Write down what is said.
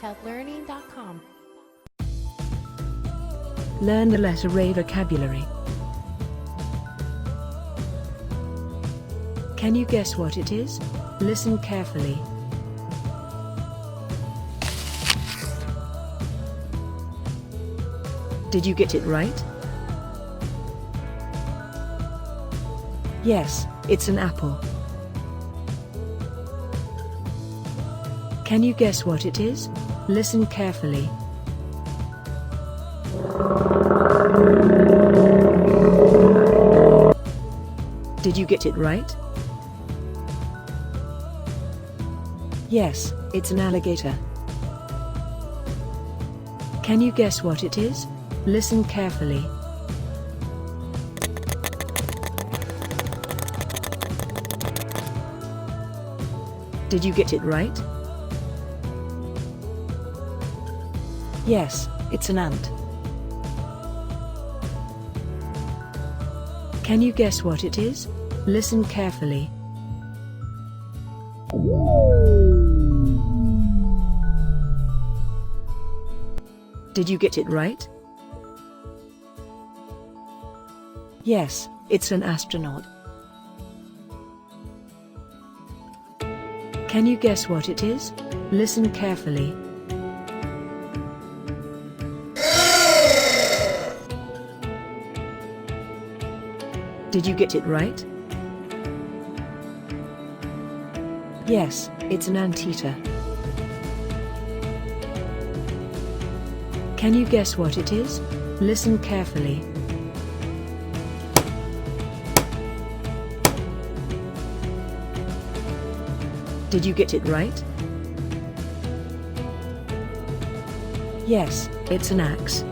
TEDlearning.com. Learn the letter A vocabulary. Can you guess what it is? Listen carefully. Did you get it right? Yes, it's an apple. Can you guess what it is? Listen carefully. Did you get it right? Yes, it's an alligator. Can you guess what it is? Listen carefully. Did you get it right? Yes, it's an ant. Can you guess what it is? Listen carefully. Did you get it right? Yes, it's an astronaut. Can you guess what it is? Listen carefully. Did you get it right? Yes, it's an anteater. Can you guess what it is? Listen carefully. Did you get it right? Yes, it's an axe.